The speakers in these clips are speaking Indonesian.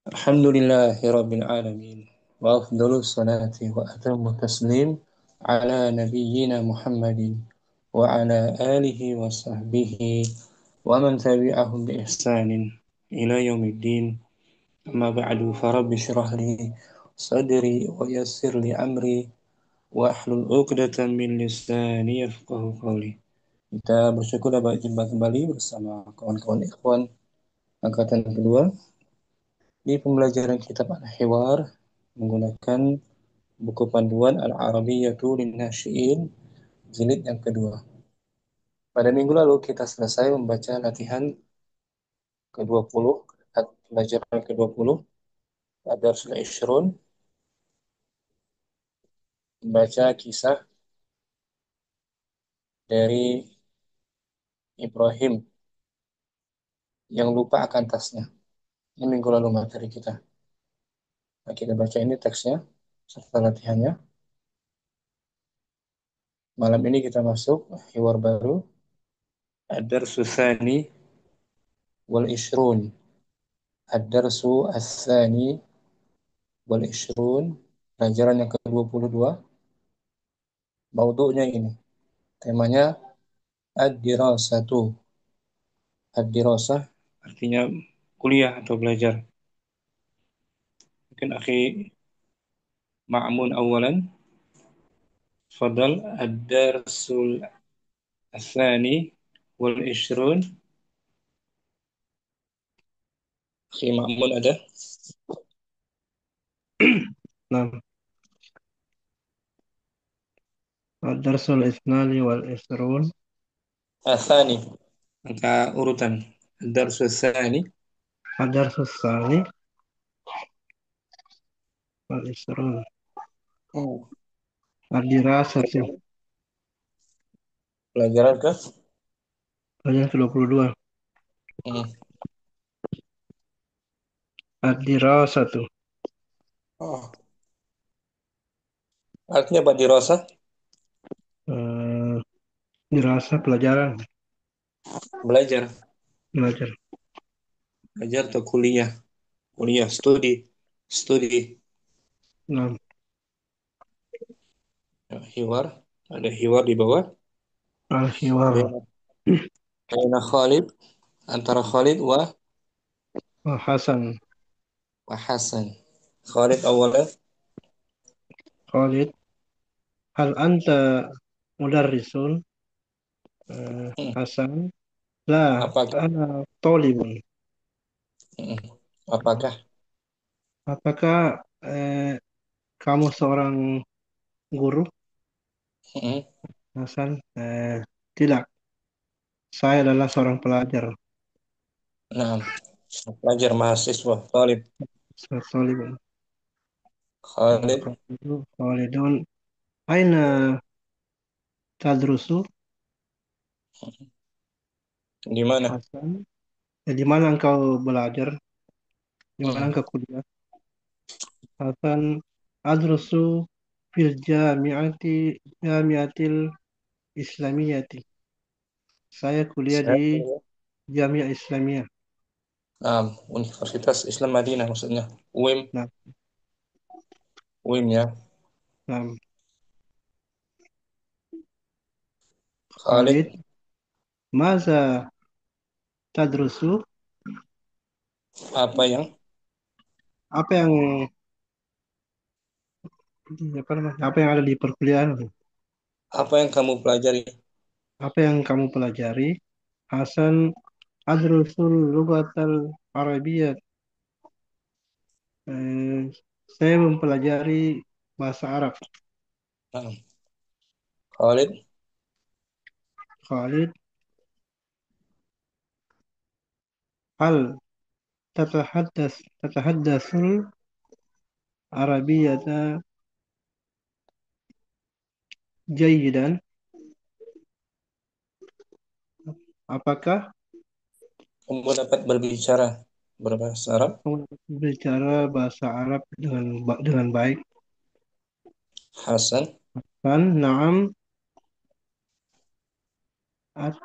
الحمد لله رب العالمين وأفضل الصلاة وأتم التسليم على نبينا محمد وعلى آله وصحبه ومن تبعهم بإحسان إلى يوم الدين. أما بعد فرب اشرح لي صدري ويسر لي أمري واhlul 'uqdatam min lisani yafqahu qawli. Kita bersyukur dapat jumpa kembali bersama kawan-kawan ikhwan angkatan kedua di pembelajaran kitab Al-Hiwar menggunakan buku panduan Al-Arabiyyatu lin-Nasyi'in jilid yang kedua. Pada minggu lalu kita selesai membaca latihan ke-20, pelajaran ke-20, Ad-Darsul Ishrun, membaca kisah dari Ibrahim yang lupa akan tasnya. Ini minggu lalu materi kita. Nah, kita baca ini teksnya serta latihannya. Malam ini kita masuk hiwar baru Ad-Darsu Tsani wal Ishrun. Ad-Darsu Tsani wal Ishrun. Pelajaran yang ke-22. Maudu'nya ini. Temanya Ad-Dirasatu. Ad-Dirasah artinya kuliah atau belajar. Mungkin akhi Ma'mun awalan. Fadal Ad-Darsul Tsani wal Ishrun. Akhi Ma'mun ada? نعم. الدرس الاثنان والعشرون. Tsani. Angka urutan. Ad-Darsu Tsani. الدرس الثاني والعشرون. Oh. الدراسة. Pelajaran ke? Pelajaran ke-22. Hmm. الدراسة. Oh. Artinya apa dirasa? Eh, dirasa pelajaran. Belajar. Belajar. Belajar atau kuliah. Kuliah, studi. Studi. Nah, Ya, hiwar. Ada hiwar di bawah. al-hiwar. Baina baina Khalid. Antara Khalid Hasan. wa Hasan. Khalid awalan. Khalid. Hal anta mudarrisun? Hmm. Hasan. La, Apakah? ana talibun. Hmm. Apakah? Apakah kamu seorang guru? Hmm. Hasan. Tidak. Saya adalah seorang pelajar. Nah, pelajar mahasiswa. Talib. Talibun. Khalid. Khalidun. Aina tadrusu? Di mana? Hasan. Di mana engkau belajar? Di mana Hmm. engkau kuliah? Hasan. Adrusu fil jamiatil islamiyati. Saya kuliah Saya di kuliah. Jamiah Islamiyah. Universitas Islam Madinah maksudnya. UIM. Nah, UIM ya. nah, Khalid. Khalid. Maza tadrusu? Apa yang? Apa yang apa yang ada di perkuliahan? Apa yang kamu pelajari? Apa yang kamu pelajari? Hasan. Adrusul lugatal Arabiyyah. Eh, saya mempelajari bahasa Arab. Nah, Khalid. Khalid. Hal tatahaddasul Arabiyyata jayidan? Apakah Kamu dapat berbicara berbahasa Arab? kamu dapat berbicara bahasa Arab dengan baik? Hasan. Kan, na'am, at-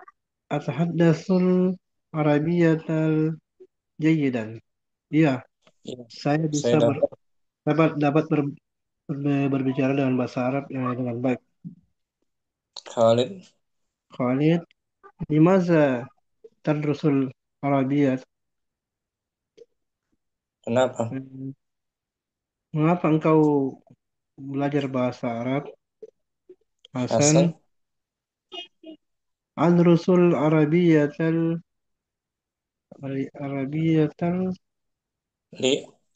atahaddatsul Arabiyyatal jayidan. Iya, Iya, Saya saya bisa dapat dapat berbicara dengan bahasa Arab dengan baik. Khalid. Khalid, limaza tadrusul Arabiyat? Kenapa? Hmm, Mengapa engkau belajar bahasa Arab? Hasan, Hasan. adrusul Arabiyatal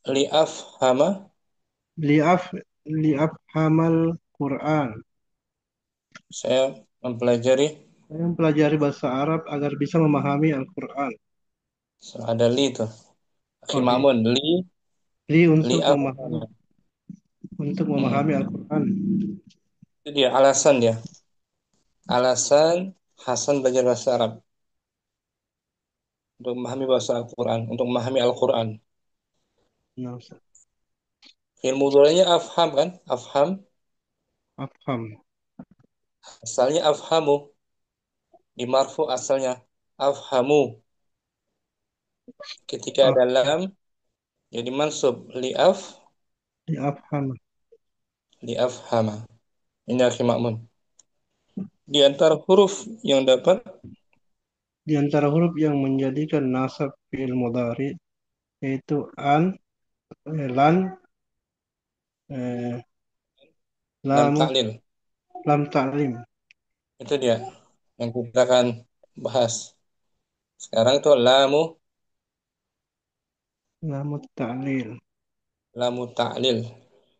Li Afhama. li'af li'afhamal Quran. Saya mempelajari. Saya mempelajari bahasa Arab agar bisa memahami Al-Quran. So, ada li itu. Akhi Oh, Mamun. li Li untuk Afhama. memahami Hmm. Al-Quran. Itu dia alasan dia. Alasan Hasan belajar bahasa Arab untuk memahami bahasa Al-Quran, untuk memahami Al-Quran. Nah, Ustaz. Ilmu mudhari'nya afham kan? Afham. Afham. Asalnya afhamu. Di marfu asalnya afhamu. Ketika Af, ada lam jadi mansub Afham. li afhama. Ini akhi Makmun. Di antara huruf yang dapat Di antara huruf yang menjadikan nasab fi'il mudhari yaitu lan, eh, lam lamu, ta'lil. lam ta'lim, Itu dia yang kita akan bahas. Sekarang itu lamu ta'lil, lamu ta'lil.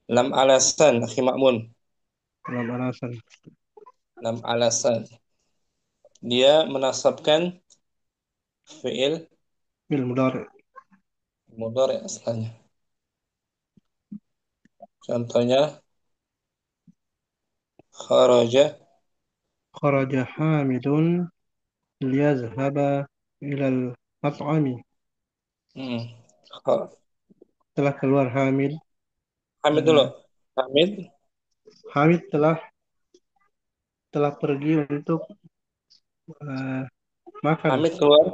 Lam alasan akhi Makmun. lam alasan, Lam alasan. Dia menasabkan fi'il fi'il mudhari. mudhari asalnya. Contohnya kharaja. Kharaja Hamidun liyazhaba ilal mat'ami. Hmm. Telah keluar Hamid. Hamid dulu. eh, Hamid. Hamid telah pergi untuk eh, makan. Hamid keluar.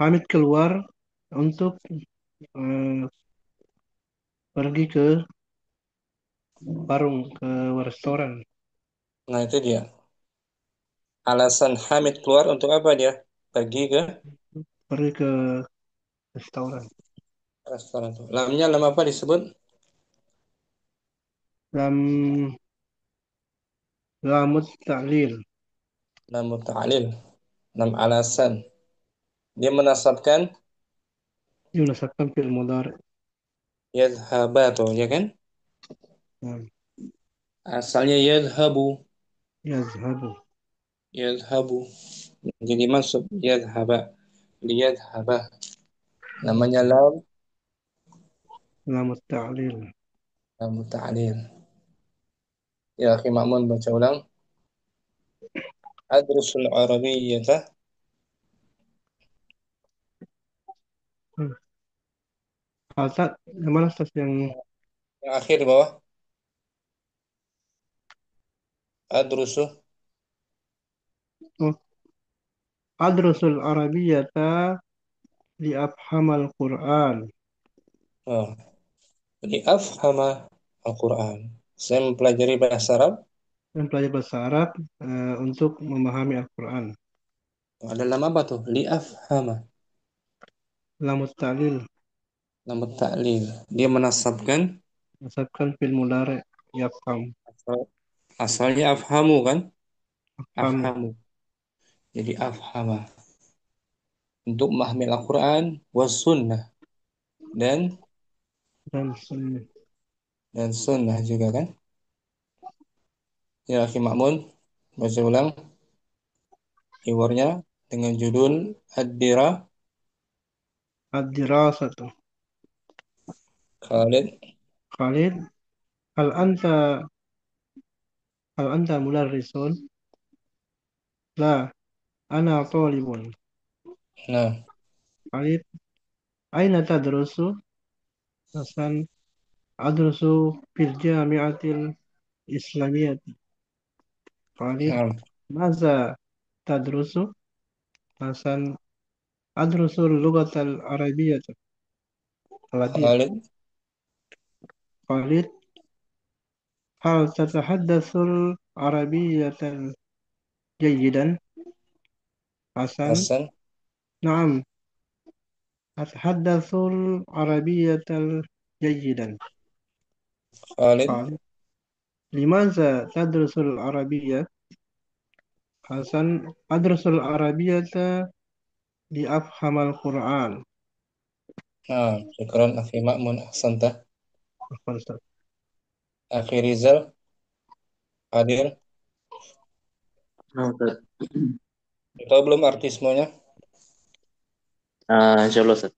Hamid keluar untuk eh, pergi ke warung, ke restoran, Nah itu dia. Alasan Hamid keluar untuk apa dia? Pergi ke pergi ke restoran. restoran tuh. Lamnya lam apa disebut? Lam Lamut ta'lil Lam ta'lil. Lam alasan. Dia menasabkan yunasabkan fil mudhari. yadhhaba tuh, ya kan? Nah, Asalnya yadhhabu. yazhabu. Yadhhabu. Jadi mansub yadhhaba. Liyadhhaba. Namanya Lamut ta'lil. lam ta'lil. Ya, akhi Ma'mun baca ulang. Adrusul Arabiyyata. Hmm. Alta, yang mana tas yang Yang akhir di bawah. Adrusu. oh, adrusul Arabiyyata li afhamal Quran. Oh. Li afhama Al-Quran. Saya mempelajari bahasa Arab. Dan belajar bahasa Arab untuk memahami Al-Quran. Ada lama apa tuh? Li afhama. Lamut ta'lil. Nama ta'lil. Dia menasabkan Nasabkan fil mudhari. Yafham. asalnya afhamu kan? Afhamu. Afhamu. Jadi afhama. Untuk memahami Al-Quran was sunnah dan Dan sunnah. sunnah juga kan? Ya, Akhi Ma'mun baca ulang keywordnya dengan judul Ad-Dira Ad-dirasatu. Khalid. Khalid, hal anta hal anta mularrisun? La, ana talibun. Nah, Khalid, aina tadrusu? Hasan, adrusu fil jami'atil islamiyati. Khalid, nah, maza tadrusu? Hasan, adrusu lugatal arabiyyata. Khalid. Khalid. Khalid. هل تتحدث العربية جيدا؟ حسن. Hasan. نعم، أتحدث العربية جيدا. Khalid. خالد. لماذا تدرس العربية؟ حسن. أدرس العربية لأفهم القرآن. Nah, syukran akhi Ma'mun ahsanta. عفواً. Akhi Rizal hadir. Nah, Ustaz. Tahu belum arti semuanya? Insya Allah, Ustaz.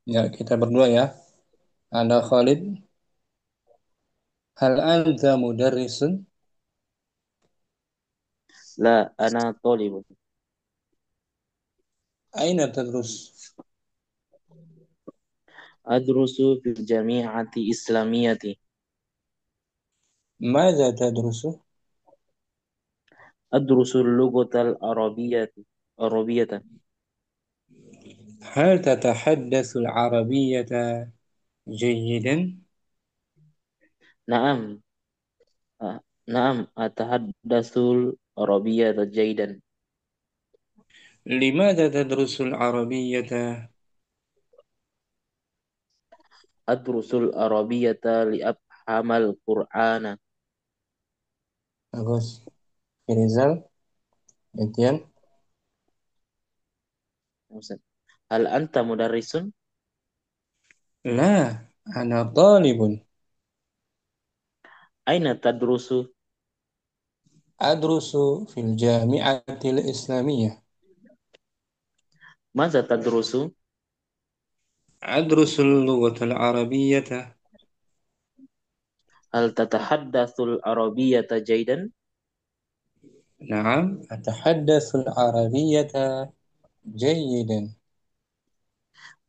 Ya, kita berdua ya. Ana Khalid. Hal anta mudarrisun? La, ana talibun. Aina tadrus? Adrusu fil jami'ati islamiyati. Mada tadrusu? Adrusu lugatal arabiyati. Arabiyata. هل تتحدث العربية جيدا؟ Naam. Naam. Atahaddasul arabiyata jaidan. لماذا تدرس العربية؟ Adrusul arabiyata li'abhamal qur'ana. Bagus. Rizal, gantian. Ustaz. Hal anta mudarrisun? لا، أنا طالب Aina tadrusu? أدرس في الجامعة الإسلامية. Maza tadrusu? أدرس اللغة العربية. Hal tatahaddatsul arabiyata jaidan? نعم، أتحدث العربية جيدا.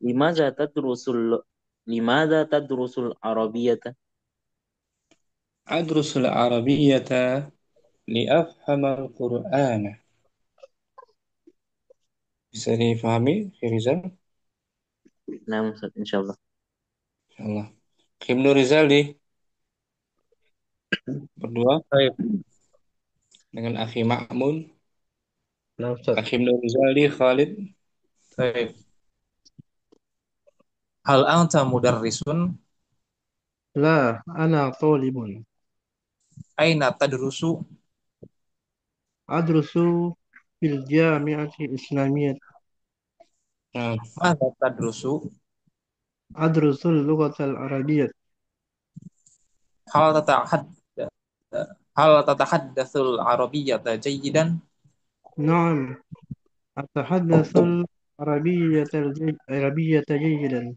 Limaza tadrusul Limaza tadrusul arabiyata? أدرس العربية لأفهم القرآن. Bisa difahami, Rizal? Nah, Ustaz, insyaallah. Allah. Ibnu Rizal berdua Baik. dengan Akhi Ma'mun. Nah, Ustaz. Akhi Ibnu Rizal Khalid. Baik. Hal anta mudarrisun? لا، أنا طالب. أين تدرس؟ أدرس في الجامعة الإسلامية. Nah, ماذا تدرس؟ أدرس اللغة العربية. هل تتحدث هل تتحدث العربية جيدا؟ نعم، أتحدث العربية جيدا.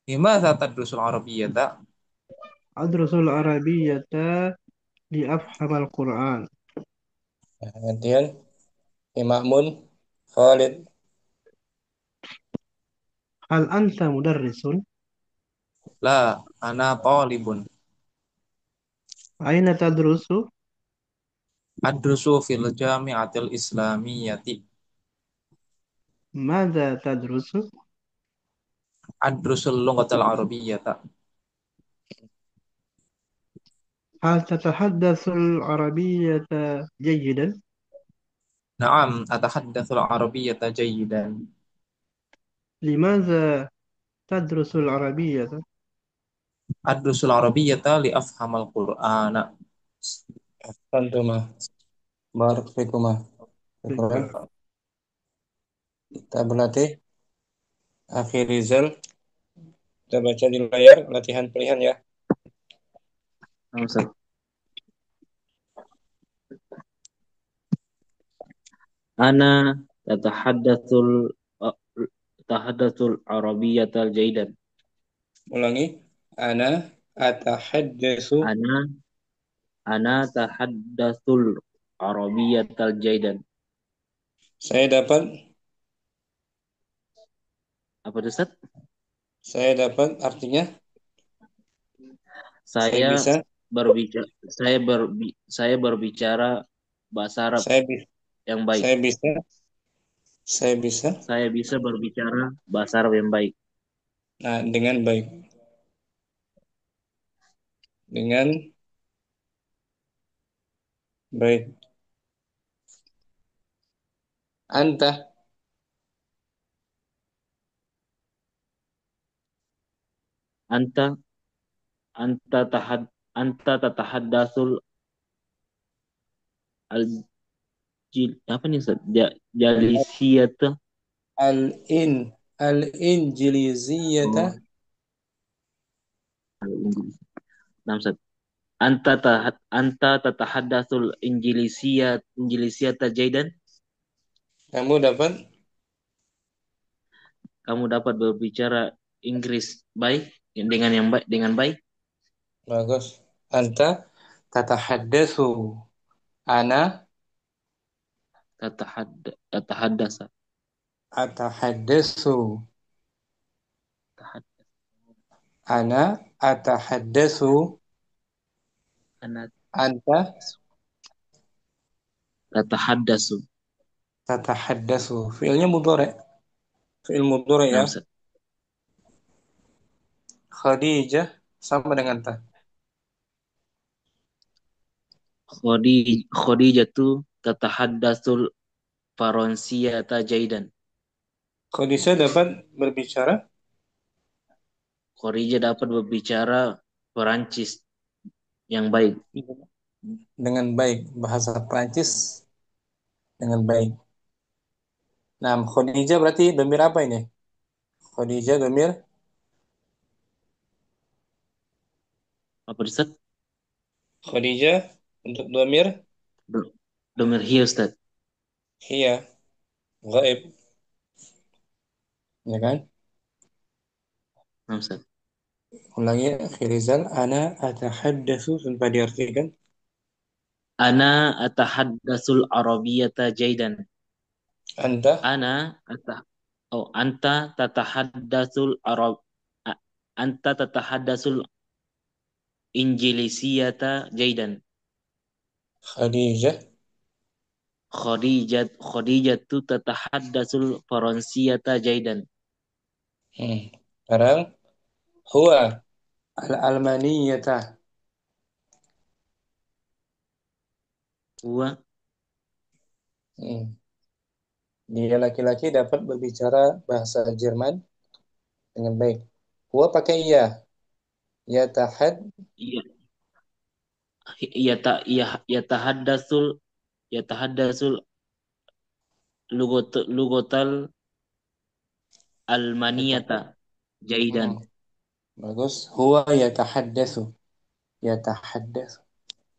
لماذا تدرس العربية؟ أدرس العربية لأفهم القرآن. gantian. Akhi Ma'mun. Khalid. هل أنت مدرس؟ لا، أنا طالب. أين تدرس؟ أدرس في الجامعة الإسلامية. ماذا تدرس؟ أدرس اللغة العربية. هل تتحدث العربية جيدا؟ نعم، أتحدث العربية جيدا. لماذا تدرس العربية؟ أدرس العربية لأفهم القرآن. Antuma. Barak fikuma. Syukran. Kita berlatih. Akhi Rizal. Kita baca di layar latihan pilihan ya. Nah, Ustaz. Ana tatahaddatsul uh, tahaddatsul arabiyata jaidan. Ulangi. Ana atahaddatsu. Ana ana tahaddatsul arabiyata jaidan. Saya dapat Apa itu, Ustaz? saya dapat artinya saya Saya bisa saya berbicara bahasa Arab saya bisa yang baik. saya bisa saya bisa Saya bisa berbicara bahasa Arab yang baik. Nah, dengan baik. Dengan baik. Anta, Anta anta tahad anta tatahaddatsul al apa nih Ustaz? Jalisiyata. al-in, al-injiliziyata. Oh, al-Inggris. Nah, Ustaz. Anta tatahaddatsul injilisiyata jaidan. Kamu dapat, Kamu dapat berbicara Inggris baik dengan baik. bagus. Anta tatahaddatsu. Ana Tatahaddasa. atahaddatsu. Tahad- Ana atahaddatsu. Ana Anta tatahaddasu. tatahaddatsu. Fiilnya mudhari. Fiil mudhari Nah, ya. Ustaz. Khadijah sama dengan ta. Khadijatu tatahaddasul Faransiyata jaidan. Khadijah dapat berbicara Khadijah dapat berbicara Perancis yang baik. dengan baik. Bahasa Prancis dengan baik. Nah, Khadijah berarti domir apa ini? Khadijah domir Apa Ustaz? Khadijah untuk domir Domir hiya Ustaz. hiya gaib, ya kan? Nah, Ustaz. Ulangi Khirizal, ana atahaddatsu tanpa diartikan. Ana atahaddasul Arabiyyata jaidan. Anta Ana atah Oh, a- anta tatahaddasul Injilisiyata jaidan. Khadijah. Khadijatu tatahaddasul Faransiyata jaidan. Sekarang huwa al-almaniyata. Huwa Hmm. Dia laki-laki dapat berbicara bahasa Jerman dengan baik. Huwa pakai iya. Yatahad iya yatahaddasul yatahaddasul lugotal almaniyata yatahad. jaidan. Hmm. Bagus. Huwa yatahaddatsu. Yatahaddatsu.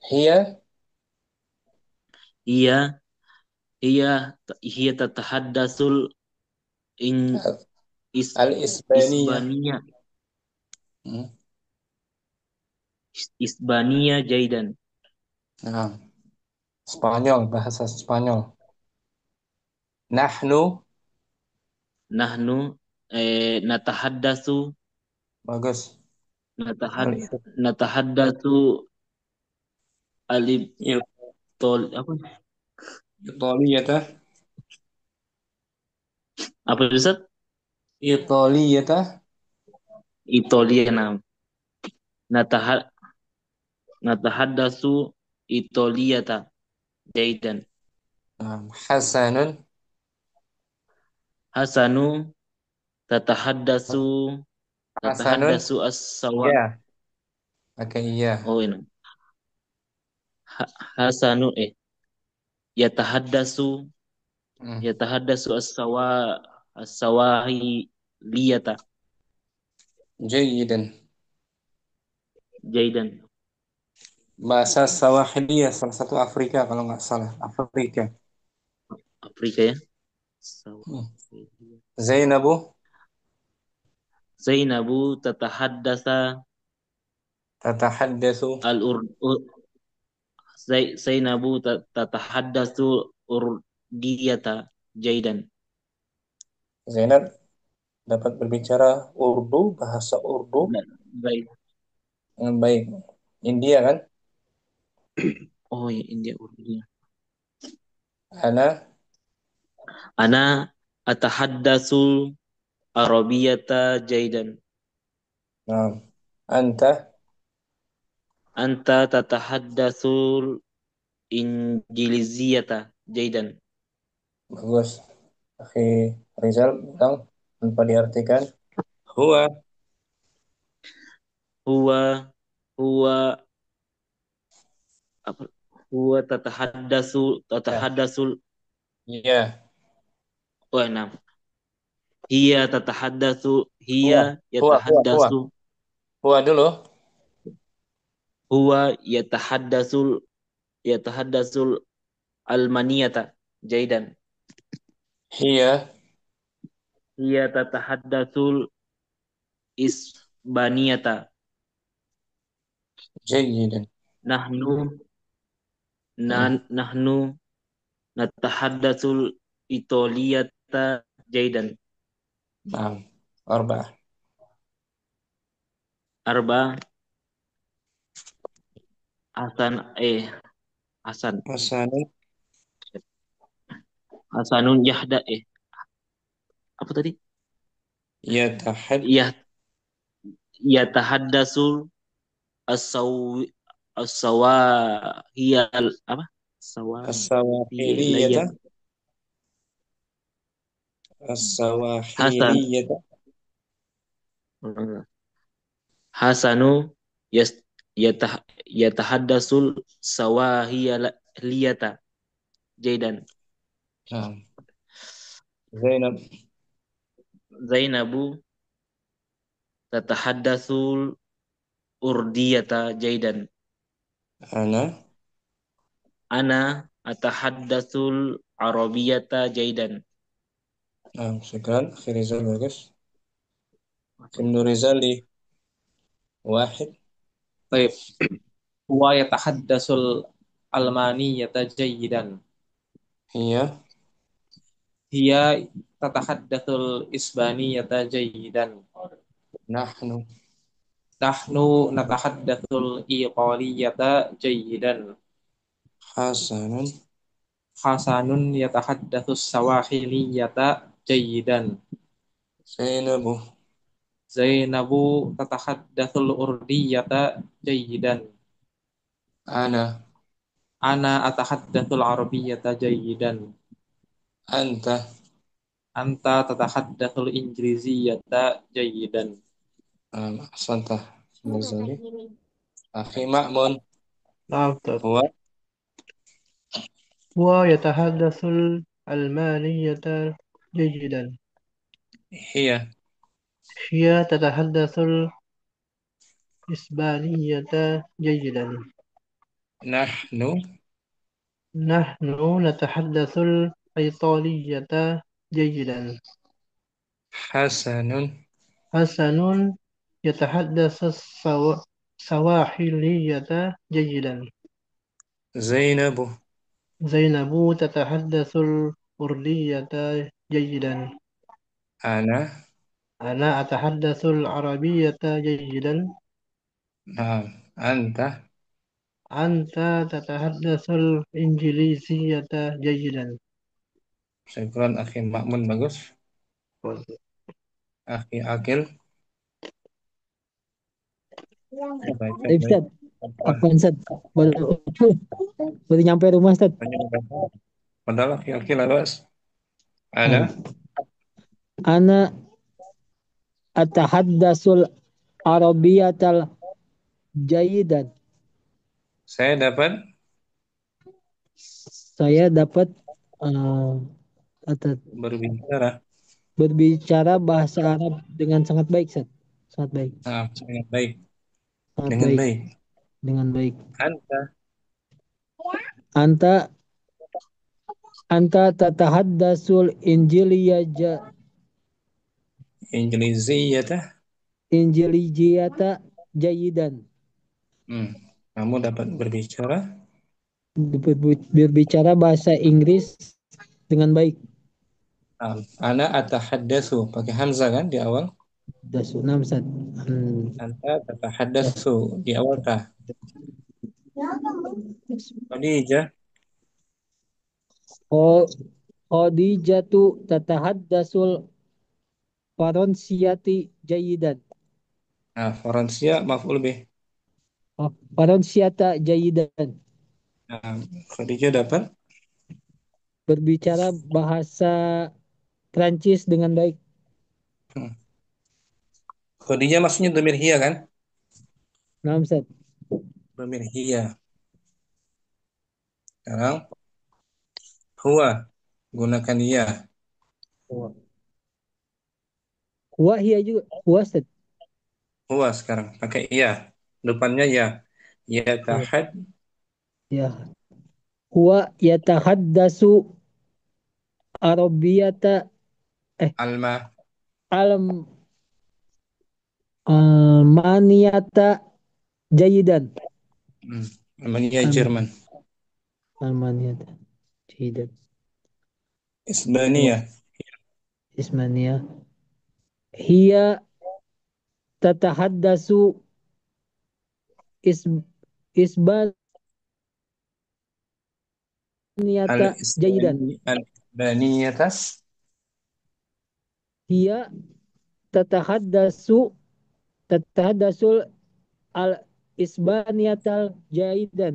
Hiya Iya iya iya tatahaddasul in is al-isbaniyah. isbaniya Hmm. isbaniya jaidan. Nah, Spanyol, bahasa Spanyol. Nahnu, Nahnu natahaddasu bagus. natahad Al- natahaddasu alib tol apa Italiyata, apa itu Ustaz? Italiyata. Italia nam natahad natahaddasu Italiata jaidan. Nah, Hasanun, Hasanu tatahaddasu Hasanun, tatahaddasu as-sawa. ya, pakai iya. Oh ini Hasanu yatahaddasu Hmm. yatahaddasu as-sawahi liyata Jayidan. jaidan. Bahasa Swahili salah satu Afrika kalau nggak salah. Afrika. Afrika ya. Hmm. Sawahi. Zainabu, Zainabu tatahaddasa tatahaddatsu. al-ur Zainabu tatahaddasu urdiyata jaidan. Zainab dapat berbicara Urdu, bahasa Urdu Baik. dengan baik. India kan? Oh ya India Urdu. Ana Ana atahaddasu Arabiyata jaidan. Nah, anta Anta tatahaddatsul injiliziyata jaidan. bagus. Akhi Rizal bilang tanpa diartikan. Huwa Huwa huwa apa? Huwa ya, tatahaddasul iya, oh, nah. Hiya tatahaddatsu hiya huwa, huwa. yatahaddatsu Huwa dulu. huwa yatahaddatsul almaniyata jaidan. Hiya Hiya tatahaddatsul isbaniyata. jayyidan. Nahnu Hmm. nahnu natahaddatsul itoliyata jaidan. Nah, arba'ah. Arba Hasan Hasan Hasanun Hasanun apa tadi? yatahad Yah yatahaddatsul asawi asawahiyal apa? as-sawahiliyata Sawahiyaliyat Hasan as-sawahiliyata. Hasanu yas yatahaddasul sawahiyaliyata Jaidan. Nah, Zainab Zainabu tatahaddatsul urdiyata Jaidan. ana. Ana atahaddatsul arabiyata Jaidan. Nah, sekarang Akhi Rizal bagus. Ibnu Rizali wahid. طيب هو يتحدث الألمانية جيدا. Iya, هي تتحدث الإسبانية جيدا. nahnu نحن نتحدث الإيطالية جيدا. hasanun حسن يتحدث السواحلية جيدا. Zainabu زينب تتحدث الأردية جيدا. ana أنا أتحدث العربية جيدا. anta أنت تتحدث الإنجليزية جيدا. ahsanta. Ibnu Rizali. Akhi Ma'mun نعم أستاذ. huwa هو يتحدث الألمانية جيدا. hiya هي تتحدث الإسبانية جيدا. nahnu نحن نتحدث الإيطالية جيدا. hasanun حسن يتحدث السواحلية جيدا. Zainabu زينب تتحدث الكردية جيدا. ana. أنا أتحدث العربية جيدا. Nah, anta. أنت تتحدث الإنجليزية جيدا. Syukran Akhi Ma'mun bagus. Akhi Akil baca Baik, baik. Ustaz. Apa? Afwan, Ustaz. Baru, baru nyampe rumah, Ustaz. Padahal Akhi Akil harus Ah. ana. Ana atahaddasul arabiyatal jayidan. Saya dapat Saya dapat uh, berbicara. berbicara bahasa Arab dengan sangat baik, Ustaz. Sangat baik. Nah, sangat baik. Sangat Dengan baik. baik. Dengan baik. Anta Anta anta tatahaddasul Injiliziyata. injilijiyata jayidan. Hmm. Kamu dapat berbicara. Berbicara bahasa Inggris dengan baik. Nah, ana atahaddatsu pakai hamzah kan di awal. Dasunam, Ustaz. Anta tatahaddatsu di awal kah? Khadijah Khadijatu tatahaddasul Faronsiyati jayidan. Nah, Faransia maf'ul bih. Oh, Faransiata jayidan. Nah, Khadijah dapat Berbicara bahasa Prancis dengan baik. hmm. Khadijah maksudnya dhamir hiya kan? Nah, Ustaz. Dhamir hiya. Sekarang huwa gunakan ya. Huwa hiya juga. Huwa, Ustaz. Huwa sekarang pakai ya. Depannya ya. Ya Iya. tahad Ya. Huwa yatahaddasu Arabiyata alma alam Almaniyata jayidan. hmm. Almania Jerman. Alman Almaniyata jayidan. Huwa Isbania Ismania. Hiya tatahaddasu is Isbaniyata jayidan. al-Isbaniyatas Hiya tatahaddasu tatahaddasul al Isbaniyatal jayidan.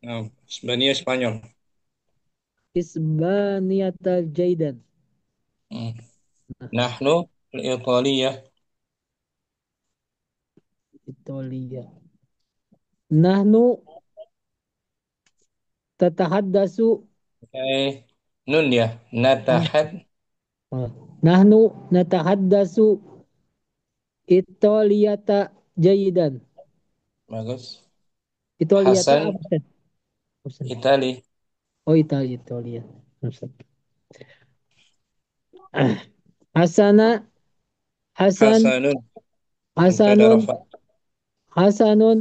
nah, Isbania Spanyol. Isbaniyatal jayidan. Hmm. Nahnu al-Italiyah Italia. Nahnu tatahaddasu pakai nun ya. Natahad ah, nahnu natahaddasu Italiata jayidan. bagus. Italiata Hasan apa Ustaz? Ustaz. Itali Oh, Italia. Ustaz. Ah, Hasana Hasan Hasanun mubtada Hasanun rafa. Hasanun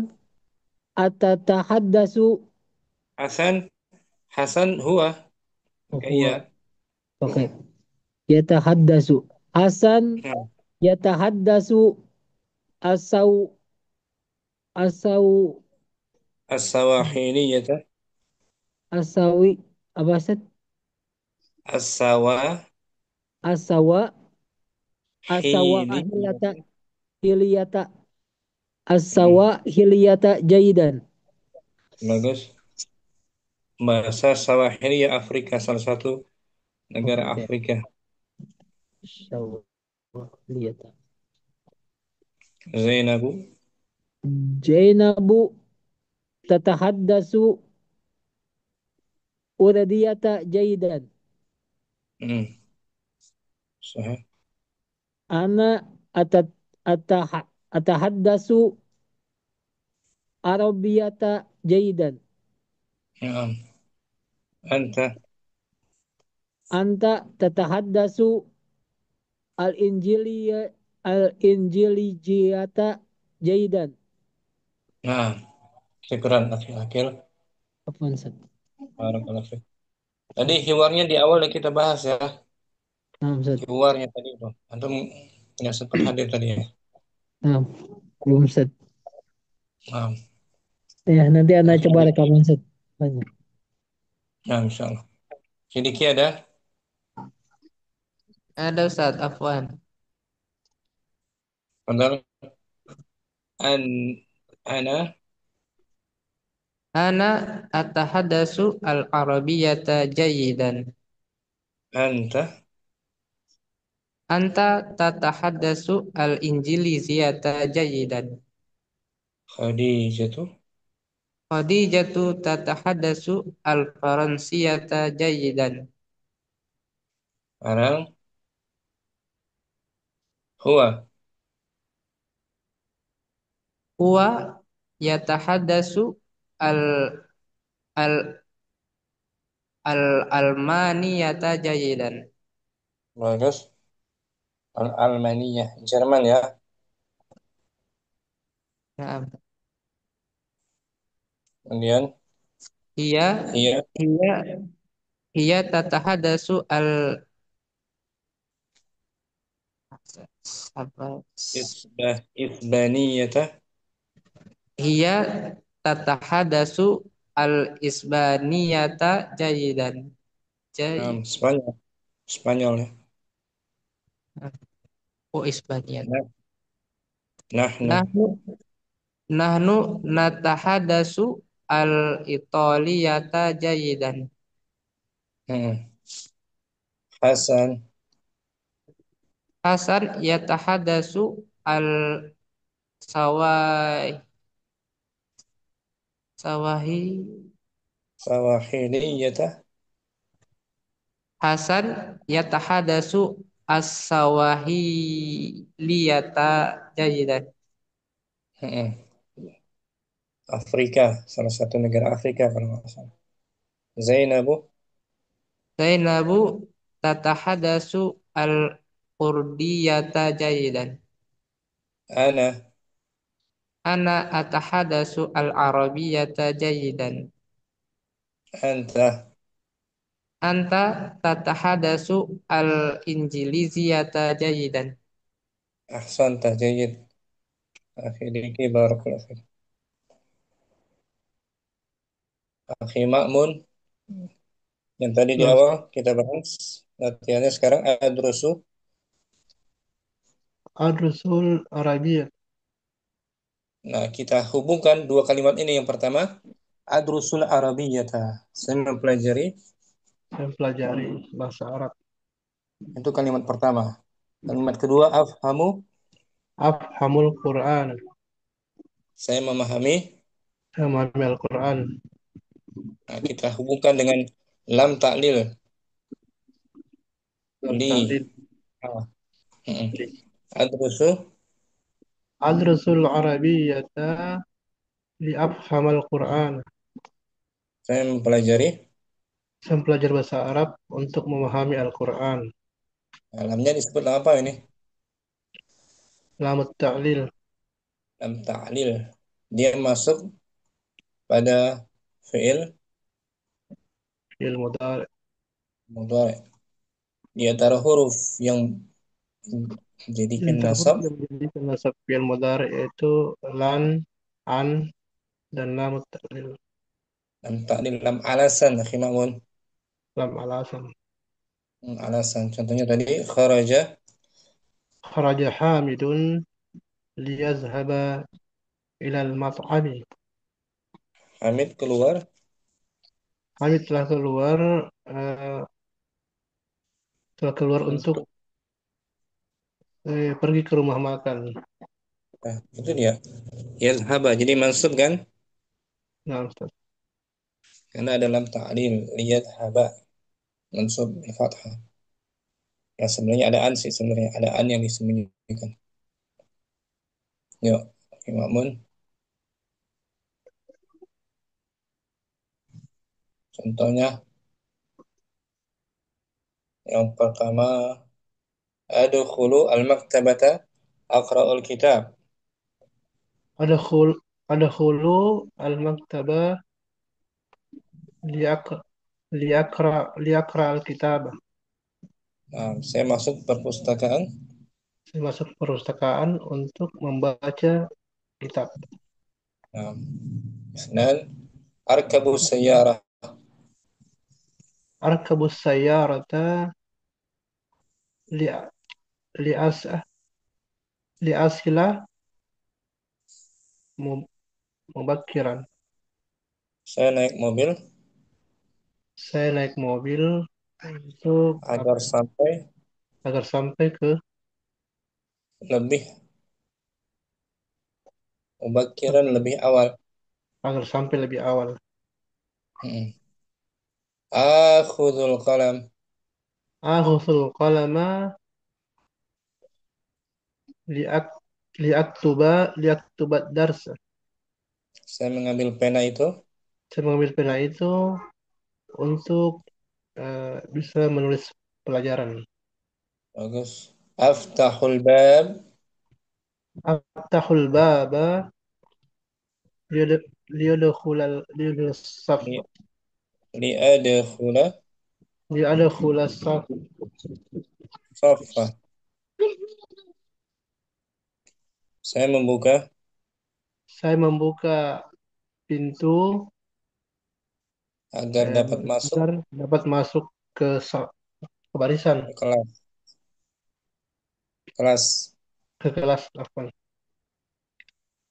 atatahaddasu Hasan Hasan huwa pakai ya. huwa pakai yatahaddasu Hasan Nah, yatahaddasu asau asau as-Sawahiliyah asawi apa Ustaz? as-Sawahiliyah Asawa asawa hiliyata Hmm, asawa hiliyata jayidan. bagus. Bahasa Sawahili Afrika, salah satu negara Oke. Afrika. Asawa hiliyata. Zainabu Jainabu tatahaddasu uradiyata jayidan. hmm, sahih. Ana atat atah atahaddasu arabiyata jayidan. Naam. Anta Anta tatahaddasu al-injiliya al-injilijiyata jayidan. nah syukran akhil Apa Ustaz? barakallahu fiik. Tadi hiwarnya di awal yang kita bahas ya. Nah, Ustaz. Hiwarnya tadi itu antum nggak sempat hadir tadi ya. Nah, belum Ustaz. Nah, Ya, nanti Anda coba akhirnya rekaman Ustaz. Banyak. nah insyaallah. Sidiki ada Ada Ustaz, afwan. padahal an ana Ana atahaddasu al-arabiyyata jayidan. anta Anta tatahaddasu al-injiliziyata jayidan. Khadijatu Khadijatu tatahaddasu al-faransiyata jayidan. sekarang huwa Huwa yatahaddasu al al al-almaniyata jayidan. bagus al-Almaniyah Jerman ya. Nah, Kemudian Hiya iya hiya hiya tatahaddasu al apa Isbaniyata hiya tatahaddasu al isbaniyata jayidan. Jay Spanyol Spanyol ya. oh isbaniyat. Nah, Nahnu. Nahnu nahnu natahadasu al-Italiyata jayidan. Hmm. Hasan. Hasan yatahadasu al-Sawai Sawahi Sawahiliyata. Hasan yatahadasu as-Sawahiliyata jayidan. Hmm. Afrika, salah satu negara Afrika kalau nggak salah. Zainabu. Zainabu tatahadasu al-Kurdiyata jayidan. Ana. Ana atahadasu al-Arabiyata jayidan. Anta. Anta tatahadasu al-Injiliziyata jayidan. Ahsanta jayyid. Akhiriki barakallahu fiik. Akhi Ma'mun, yang tadi di Nah, awal kita bahas latihannya sekarang adrusu. Ad-Rusul Arabiyah. Nah, kita hubungkan dua kalimat ini. Yang pertama, adrusul arabiyyata. Saya mempelajari, Saya pelajari bahasa Arab. itu kalimat pertama. Kalimat kedua, afhamu. Afhamul Quran. Saya memahami. Saya memahami Al-Quran. Nah, kita hubungkan dengan lam ta'lil. Lam Li. Ta'lil. Ah, mm-mm. Adrusu. Ad-Rusul Arabiyata li afhamal Quran. Saya mempelajari. Saya belajar bahasa Arab untuk memahami Al-Quran. Nah, lamnya disebut apa ini? Lam Ta'lil. Lam ta'lil. Dia masuk pada fi'il Fi'il mudhari. mudhari. Di antara huruf yang Di jadikan antara huruf nasab, yang menjadi nasab fi'il mudhari yaitu lan, an, dan lam ta'lil. lam ta'lil, lam alasan, akhi Ma'mun. Lam alasan. Alasan. Contohnya tadi kharaja. Kharaja Hamidun liyazhaba ilal mat'ami. Hamid keluar Hamid eh, telah keluar untuk untuk, pergi ke rumah makan. nah, itu dia. Yazhaba. Jadi mansub kan? Nah, Ustaz. Karena ada lam ta'lil. Liyadhaba. Mansub bi fathah. Ya sebenarnya ada an sih, sebenarnya ada an yang disembunyikan. Yuk, akhi Ma'mun. Contohnya yang pertama, adkhulu al-maktabata aqra'ul kitab. Ada khul ada khulu al-maktabah liak liakra al-kitab. Nah, saya masuk perpustakaan. Saya masuk perpustakaan untuk membaca kitab. Nah, Isnan arkabu sayyarah. Arkabus sayyarata li lias liasila mu- mubakiran. Saya naik mobil Saya naik mobil untuk agar sampai agar sampai ke lebih mubakiran, lebih awal. agar sampai lebih awal. Hmm. Akhudul qalam. Akhusul qalama liak liaktubat darsa. Saya mengambil pena itu Saya mengambil pena itu untuk bisa menulis pelajaran. bagus. Aftahul bab Aftahul baba liyadkhulal saf li liadkhula liyadkhulal saf. saffa. Saya membuka Saya membuka pintu agar dapat masuk agar dapat masuk ke ke barisan, ke kelas. Kelas. ke kelas. Afwan.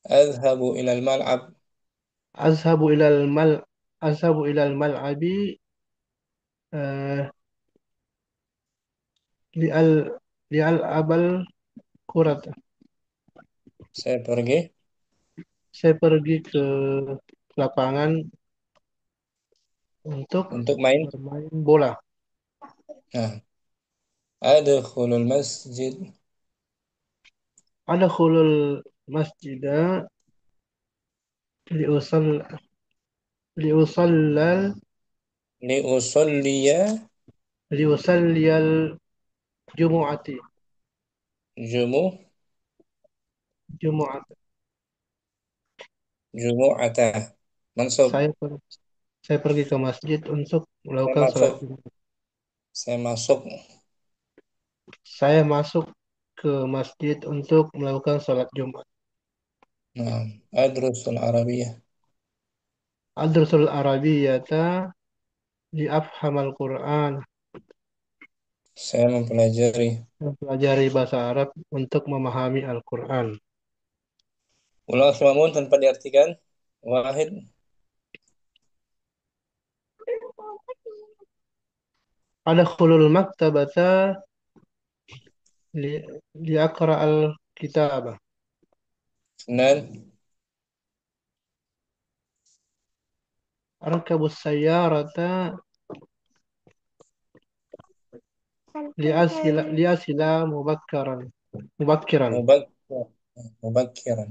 أذهب إلى الملعب. أذهب إلى المل أذهب إلى الملعب آه، لألعب الكرة. Saya pergi Saya pergi ke lapangan untuk untuk main. bermain bola. Nah, أدخل المسجد Adkhulul masjida liusal liusallal لأصلي liusalliyal jumu'ati. جمو Jumu'at. جمعة منصب. Saya per- saya pergi ke masjid untuk Saya melakukan sholat masuk. Jumat. Saya masuk. Saya masuk ke masjid untuk melakukan sholat Jumat. Nah, أدرس العربية. Adrusul Arabiyyata li afhamal Qur'an. Saya mempelajari. Mempelajari bahasa Arab untuk memahami Al-Quran. Ulang semua tanpa diartikan. Wahid. Adkhulul maktabata li liaqra al-kitabah. Eثنان. Arkabus sayyarata liasila mubakkiran. مبكر. مبكرا.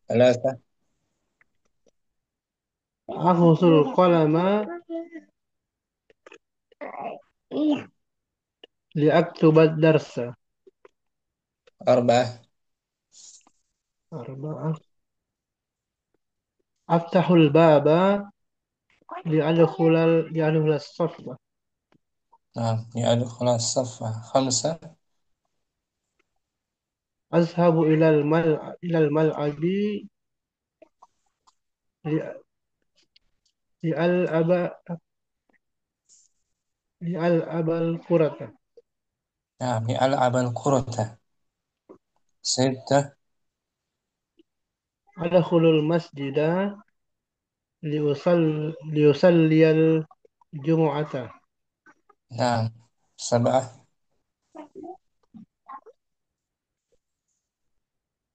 ثلاثة. Akhusul qalama liaktubat darsa. أربعة. Arba'ah. Aftahul baba li'adkhulal saffa. نعم لأدخل الصف. خمسة. Azhabu ilal mal'abi li- li'al'aba li'al'abal kurata. نعم لألعب الكرة. ستة. Adkhulul masjida liusalliyal jumu'ata. نعم. سبعة.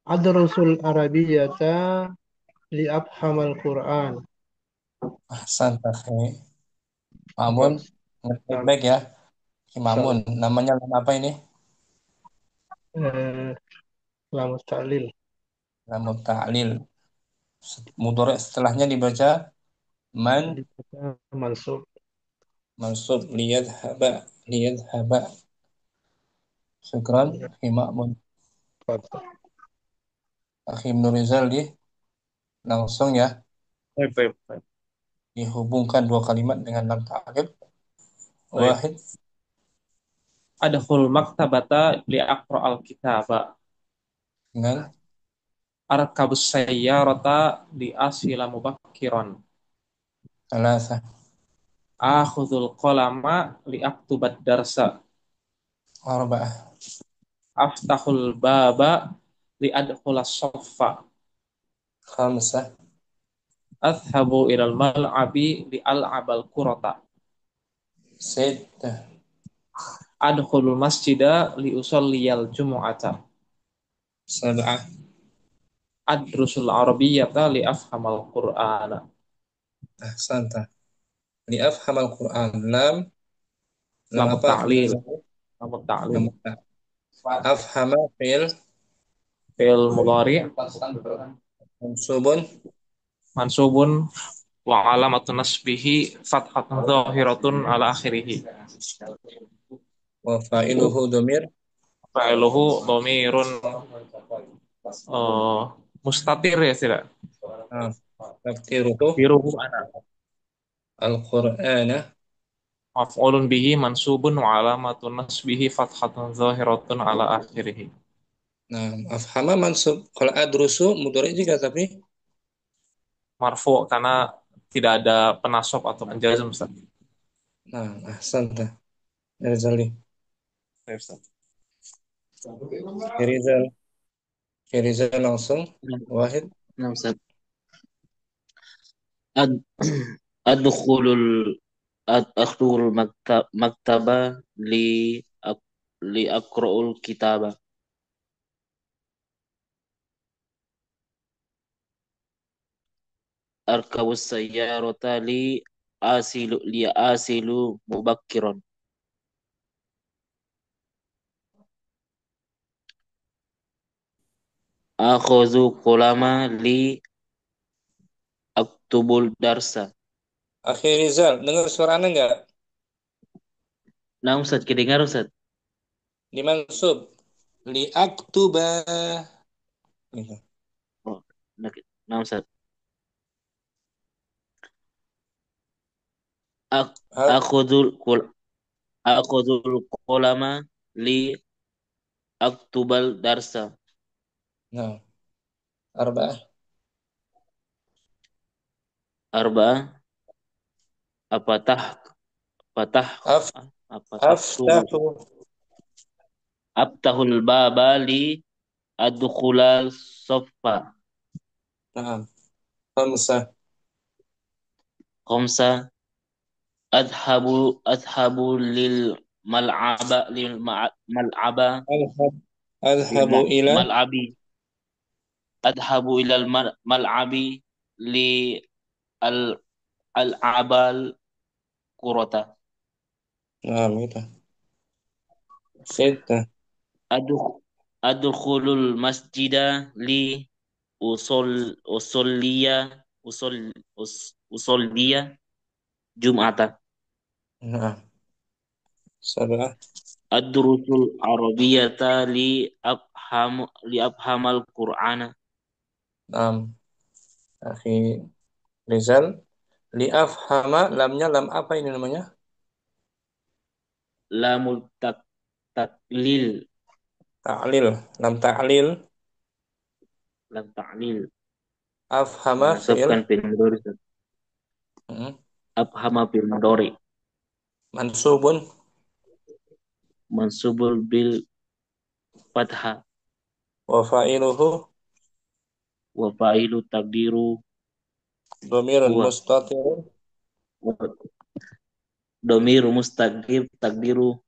Adrusul arabiyyata li'afhamal Qur'an. أحسنت أخي Mamun. Bagus. Baik-baik ya. Si Mamun. Insyaallah. Namanya nama apa ini? Eh, Selamat tahlil. Nama ta'lil. Mudhari' setelahnya dibaca man Dibaca mansub. mansub liyadhhaba. Liyadhhaba. Syukran. Ya, Akhi Ma'mun. Fadhal. Akhi Ibnu Rizal langsung ya Baik, baik, baik. dihubungkan dua kalimat dengan lam ta'rif. Baik. Wahid. Adkhul maktabata li aqra'al kitaba. Dengan Arkabus sayyarata li asila mubakkiran. thalatha. Akhudul qalama li aktubat darsa. Arba'ah. Aftahul baba li adkhulas saffa. Khamsah. Adhabu ilal mal'abi li al'abal kurata. Sittah. Adkhulul masjida li usalliyal jumu'ata. Sab'ah. Adrusul arabiyyata li afhamal qur'ana. Ahsanta. Li'afham al-Quran. Lam. Lam Lamu apa? ta'lil. Lamu ta'lil. Lam ta'. Afhama fi'il Fi'il mudhari mansubun mansubun wa alamatun nasbihi fathatun zahiratun ala akhirih. wa fa'iluhu domir. Fa'iluhu dhamirun mustatir ya tidak? Nah, takdiruhu Biruhu ana. al-Qur'ana. Maf'ulun bihi mansubun wa alamatun nasbihi fathatun zahiratun ala akhirih. Nah, afhama mansub. Kalau adrusu mudhari juga tapi Marfu karena tidak ada penasab atau penjazm Ustaz. nah, ahsanta. Rizali. Baik, Ustaz. Rizal. Oke, Rizal langsung. Nah, Wahid. nah, Ustaz. Ad adkhulul adkhulul maktaba li aqra'ul kitaba. Arkabus sayyarata li asilu mubakkiran. Akhuzu qulama li aktubul darsa. Oke, Rizal, dengar suara Anda nggak? Nah, Ustaz, kedengar Ustaz? Dimansub. Liaktuba. Gitu. Oh, nah, Ustaz. Ak Hal- akhudul kul akhudul qulama li aktubal darsa. Nah, arba'ah. Arba'ah apatah patah Af, apatah tuhu. aftahu. Aftahul baba li adkhulal soffa. Nah, khamsah. Khamsa adhabu lil mal'aba Alhab, lil alhabu ila. mal'abi adhabu ilal mal'abi li al al'abal kurota. Nah, gitu. Sita. Adukh adkhulul masjida li usolliya usolliya Jum'ata. Nah, sab'ah. Ad-durusul arabiyata li afhamal Qur'ana. Nah, akhi Rizal. Liafhama, lamnya lam apa ini namanya? Lamul taklil. Ta'lil. Lam ta'lil. Lam ta'lil. Afhama fi'il. Menasabkan fi'il mudhari. Hmm. Afhama fi'il mudhari. Mansubun. Mansubul bil fathah. Wa fa'iluhu. Wa fa'ilu takdiru Domirun huwa. mustatirun. Domiru mustaqdir takdiru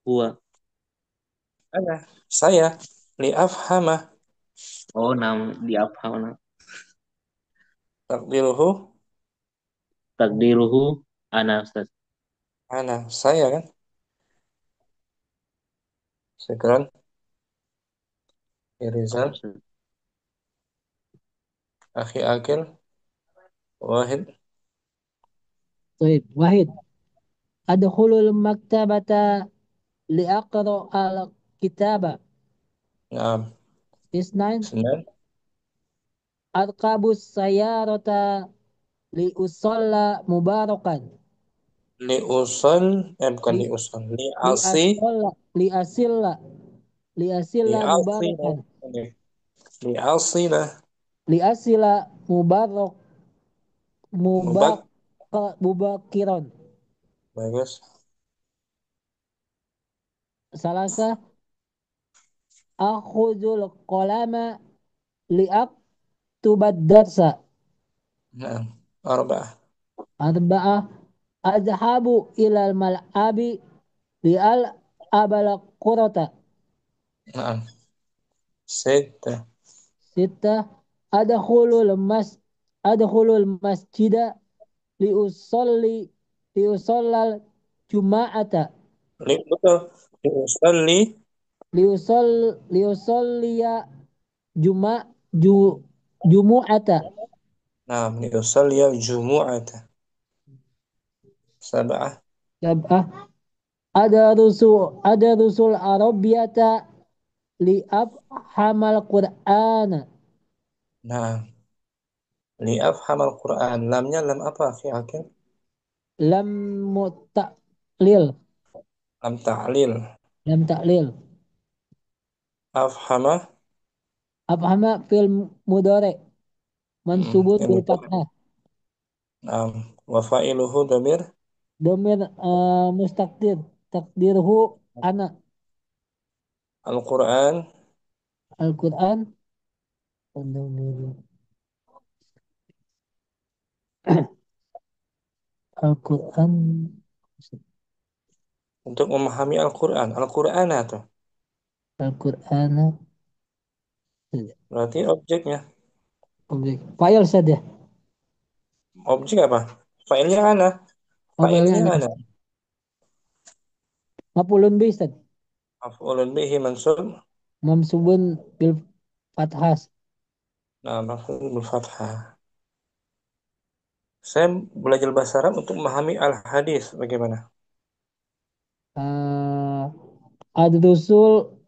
huwa. Ana. Saya. Liafhama. Oh, nam di afhama. Takdiruhu. Takdiruhu ana Ustaz. Ana. Saya kan? Sekarang. Oh, Rizal. Ustaz. Akhi Akil. Wahid. طيب واحد أدخل المكتبة لأقرأ الكتاب. Naam. اثنين Senang. أركب السيارة لأصلى مباركا. Liusol. Bukan لي- liusol. Liasi. لأصل لأصل لأصل Liasila. مباركا. Liasila. لأصل مبارك Mubak. مبكرا. Bagus. ثلاثة أخذ القلم لأكتب الدرس. Naam. Arba'ah. أربعة أذهب إلى الملعب لألعب الكرة. Naam. Sita. ستة أدخل المسجد لأصلي لأصلي الجمعة. Betul. Liusalli. لأصلي جمعة جمعة. Naam. Liusalli al-jumu'ata. Sab'ah. سبعة أدرس العربية لأفهم القرآن. Naam. Li'afham al-Quran. Lamnya lam apa, akhi Akil? لم تقليل. Lam ta'lil. لم تقليل. Afhama. أفهم في المضارع منصوب Yang lupa. بالفتحة. Naam. Wa fa'iluhu damir. ضمير مستقدر تقديره أنا. Al-Quran. القرآن Ad-Damiri. Al-Quran. Untuk memahami Al-Quran. Al-Quran atau Al-Quran. berarti objeknya. Objek. File saja. Objek apa? Filenya ana. Oh, filenya Filenya ana. ana. Maf'ulun bih, Ustaz. Maf'ulun bihi mansub. Mamsubun bil fathas. Nah, maf'ul bil fathah. Saya belajar bahasa Arab untuk memahami al-hadis. Bagaimana? Uh, ad-rusul.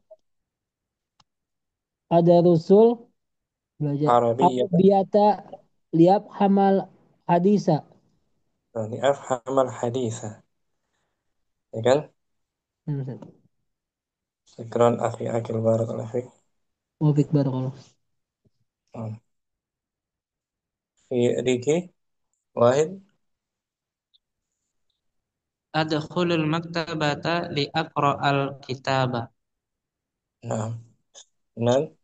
Ada rusul. Belajar. Arabiyah. Arabiyata liab hamal hadisa. Berarti afham al-hadisa. Ya kan? Ustaz. Syukran akhi akil barakallahu fiik. Wafik barakallah. Hmm. Fi Riki Wahid. Adkhulul maktabata li aqra'al kitaba. Nah. Nan.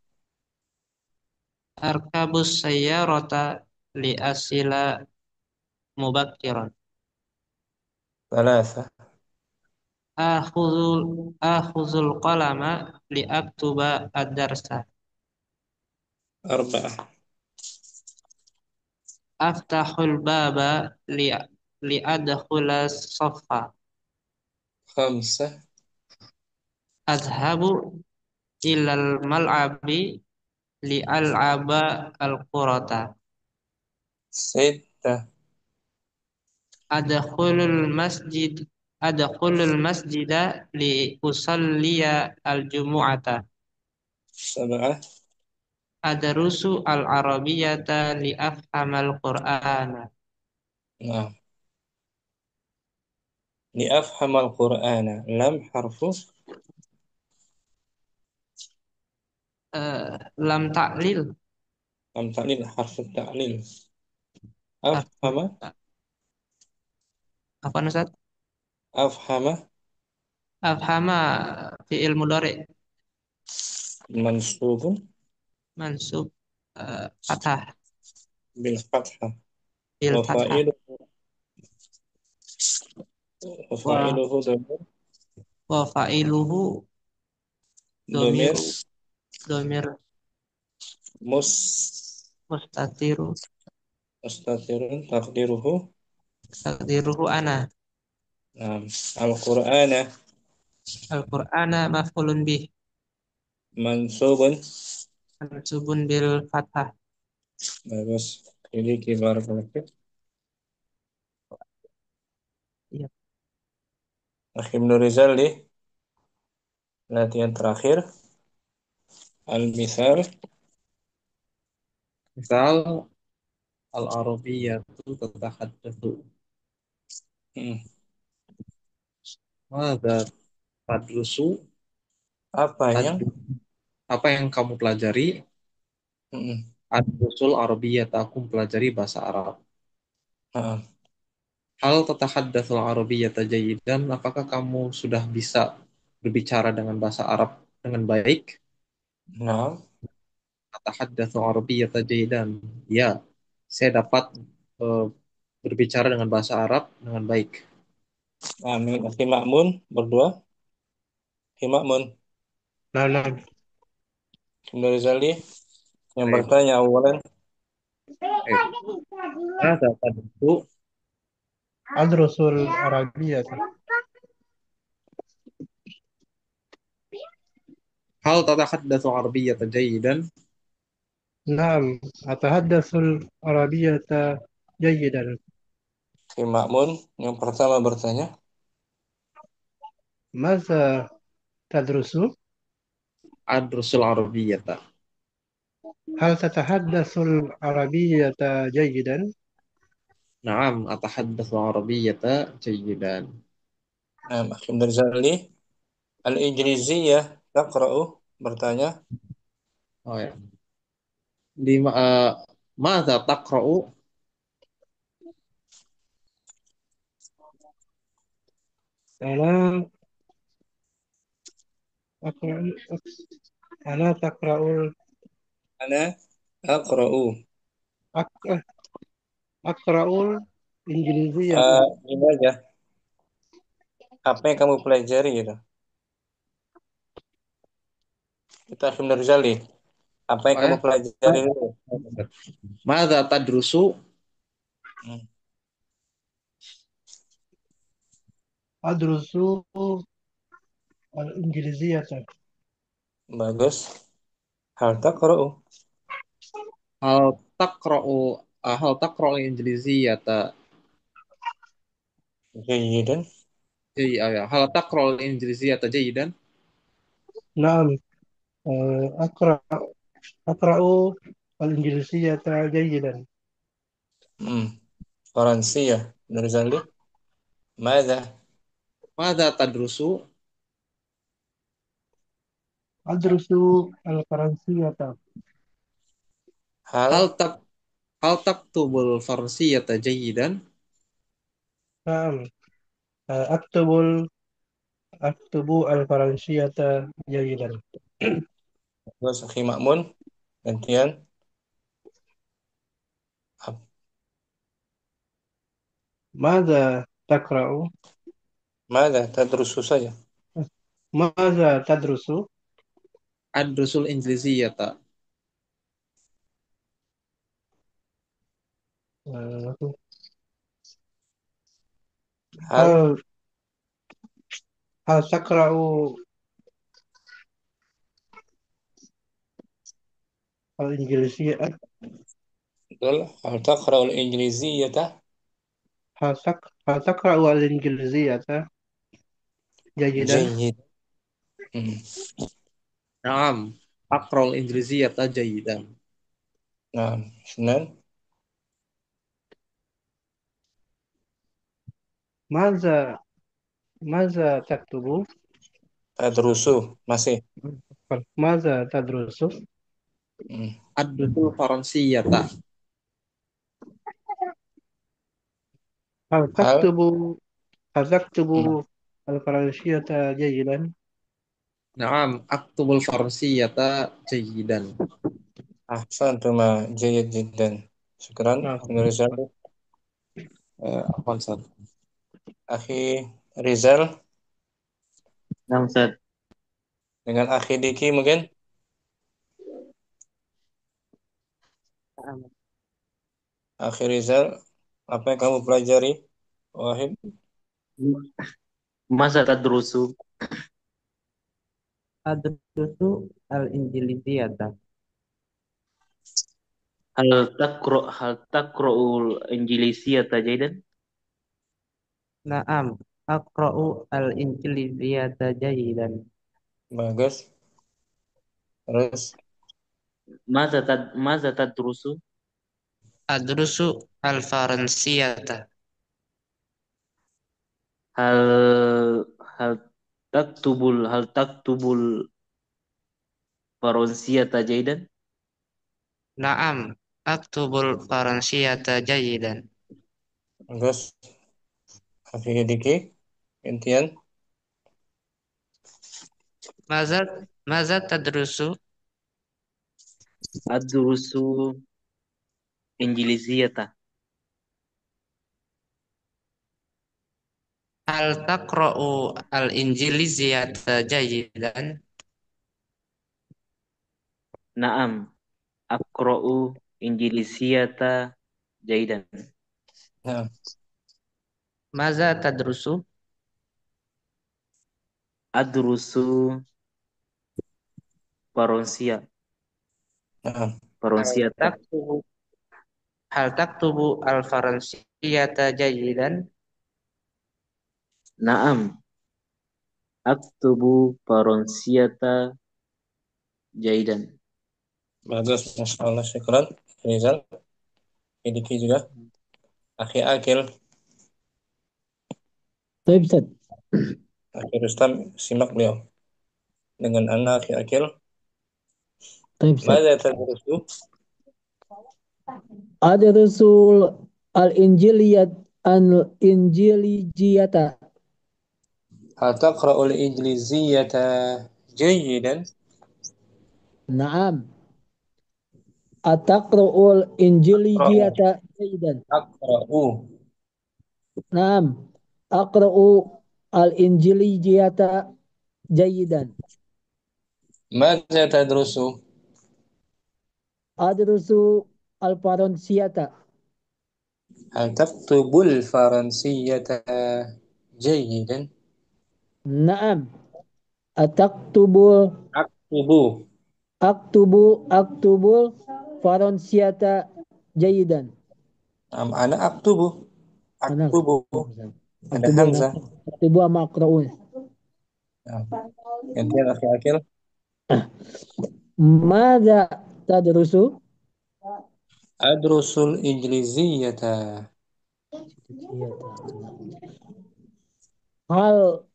Arkabus sayyarata li asila mubakkiran. Thalatha. Akhuzul qalama li aktuba ad-darsa. Arba'ah. Aftahul baba li adkhula saffa. Khamsah. Adhabu ilal mal'abi li al'aba al-qurata. Sittah. Adkhulul masjid Adkhulul masjida li usalliya al-jumu'ata. Sab'ah. Adrusu al-arabiyyata li afhamal qur'ana. Nah. لأفهم القرآن لم حرف Lam ta'lil. لم تعليل حرف التعليل Harfu أفهم apa Ustaz? أفهم Afhama fi'il mudhari منصوب mansub fathah بالفتحة bil fathah وفائله wa وفائله ضمير wa fa'iluhu ضمير domiru domir مس mustatiru مستتر تقديره takdiruhu ana. نعم القرآن Al-Qur'ana maf'ulun bih منصوب. mansubun bil fathah. bagus ini kibar kolektif Iya. Akhim Nur Rizal di latihan terakhir al-misal. Misal al-arabiyyatu tatahaddatsu. Hmm. Mada tadrusu? Apa yang Apa yang kamu pelajari? hmm. Ad-dusul arabiyyata, aku mempelajari bahasa Arab. Nah, Hal tatahaddatsul arabiyyata jayyidan, apakah kamu sudah bisa berbicara dengan bahasa Arab dengan baik? nah, Tatahaddatsul arabiyyata jayyidan. Ya, saya dapat eh, berbicara dengan bahasa Arab dengan baik. amin. Akhi Ma'mun berdua. Akhi Ma'mun Nah, nah. Akhim Nur Rizal di yang Baik. bertanya awalan Baik. Mada tadrusu? Adrusul Arabiyah. Hal tatahaddatsul arabiyyata jayyidan? نعم أتحدث العربية جيدا. Akhi Ma'mun yang pertama bertanya ماذا تدرس؟ Ad-dusul arabiyyata. هل تتحدث العربية جيدا؟ Naam, atahaddatsul arabiyyata jayyidan. Akhim Nur Rizal di al-Injiliziyah taqra'u bertanya Oh ya. Di Madza taqra'u? أنا أقرأ أنا تقرأ ana Aqra'u. Ak Akra'ul Injiliziyata. Ini aja. Apa yang kamu pelajari gitu? Kita akan Rizali. Apa yang Apa kamu ya? pelajari dulu? Mada tadrusu? Hmm, Adrusu al-Injiliziyata. bagus. Hal taqra'u. Hal takra'u hal takra'u Injiliziyata? Jayyidan. Ya. Hal takra'u Injiliziyata jayidan? Naam. Akra Akra'u al-Injiliziyata jayidan. Hmm. Faransia. Rizali. Mada. Mada tadrusu? Adrusu al-Faransiyata. Hal Hal. tak hal taktubul Faransiyata jayidan? Naam. Aktubul Aktubu al-Faransiyata jayidan. Bagus. Akhi Ma'mun. Gantian. Ap- Mada takra'u? Mada. Tadrusu saja. Mada tadrusu? Adrusul Injiliziyata? Eh, Hal. Hal hal takra'u al-Injiliziyata? Betul. Hal taqra'ul Injiliziyata. Hal takra'u al-Injiliziyata jayidan? Jayyid. Hmm. Naam. Akra'ul Injiliziyata jayidan. Nah, Senan. Maza Maza taktubu? Tadrusu. Masih. Maza tadrusu? Hmm. Adrusul Faransiyata? Hal Hal. taktubu Hal taktubu Hmm. al-Faransiyata jayidan? Naam. Aktubul Faransiyata jayidan. Ahsantuma jayyid jiddan. Syukran. Nah, Akhi Rizal. Afwan, Ustaz. Akhi Rizal Nah, Ustaz. dengan Akhi Diki mungkin. Akhi Rizal, apa yang kamu pelajari? Wahid. Masa tadrusu? Adrusu al-Injiliziyata. Hal takra'ul Injilisiyata jayidan? Naam. Aqra'u al-Injiliziyata jayidan. Bagus. Terus Maza tadrusu? Adrusu al-Faransiyata. Hal hal hal taktubul Faransiyata jayidan? Naam. Aktubul Faransiyata jayidan. bagus. Akhi Diki. Gantian. Maza Maza tadrusu? Adrusu Injilisiyata. Hal taqra'u al-Injiliziyata jayidan? Naam. Akra'u Injilisiyata jayidan. Nah, Maza tadrusu? Adrusu Faransia. nah, Hal Faransiyata. taktubu Hal taktubu al-Faransiyata jayidan? Naam. Aktubu Faransiyata jayidan. bagus. Masya Allah. Syukran. Rizal. Akhi Diki juga. Akhi Akil. Baik, Ustaz. Akhi Rustam. Simak beliau. Dengan anak Akhi Akil. Baik, Ustaz. Mada tadrusu? Adrusul al-Injiliyat al-Injilijiyata. Hal taqra'ul Injiliziyata jayidan? Naam. Ataqra'ul أقرأ injilijiyata jayidan. أقرأ Naam. Aqra'u al-injilijiyata jayidan. ماذا تدرس؟ Adrusu al-faransiyata. هل تكتب الفرنسية جيدا؟ Naam. Ataktubu أكتب aktubul faransiyata jayidan. أنا أكتب Anak. أكتب ada Aktubu hamzah. aktubu sama akra'un. Nah, gantian akhi Akil. Mada tadrusu? أدرس الإنجليزية. Hal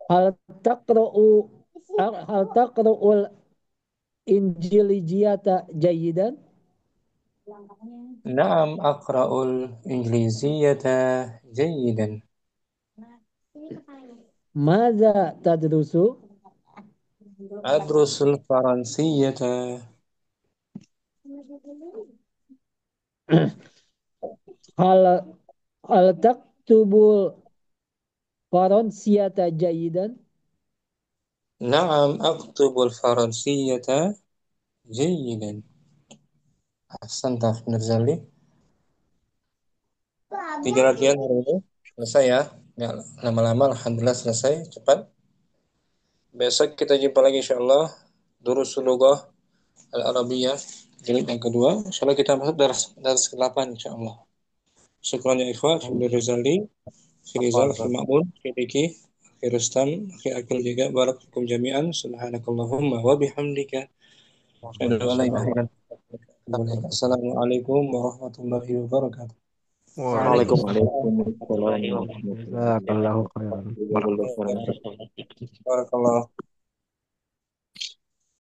hal taqra'u hal taqra'ul injilijiyata jayidan? نعم أقرأ الإنجليزية جيدا. Mada tadrusu? أدرس الفرنسية. Hal hal taktubul faransiyata jayidan? نعم أكتب الفرنسية جيدا. أحسنت أخي Mirzali. 3 latihan hari ini selesai ya. Nggak lama-lama, alhamdulillah selesai cepat. Besok kita jumpa lagi insyaallah. Durusul Lughah Al-Arabiyah jilid yang kedua. Insyaallah kita masuk daras ke-8 insyaallah. Syukran ya ikhwah, Akhi Rizali, Akhi Rizal, Akhi Ma'mun, Akhi Diki, Akhi Rustam, Akhi Akil juga. Barakallahu jami'an. Subhanakallahumma wa bihamdika. Asyhadu an la ilaha illa anta. Assalamualaikum warahmatullahi wabarakatuh. Waalaikumsalam Jazakallahu khairan. warahmatullahi wabarakatuh. Barakallahu.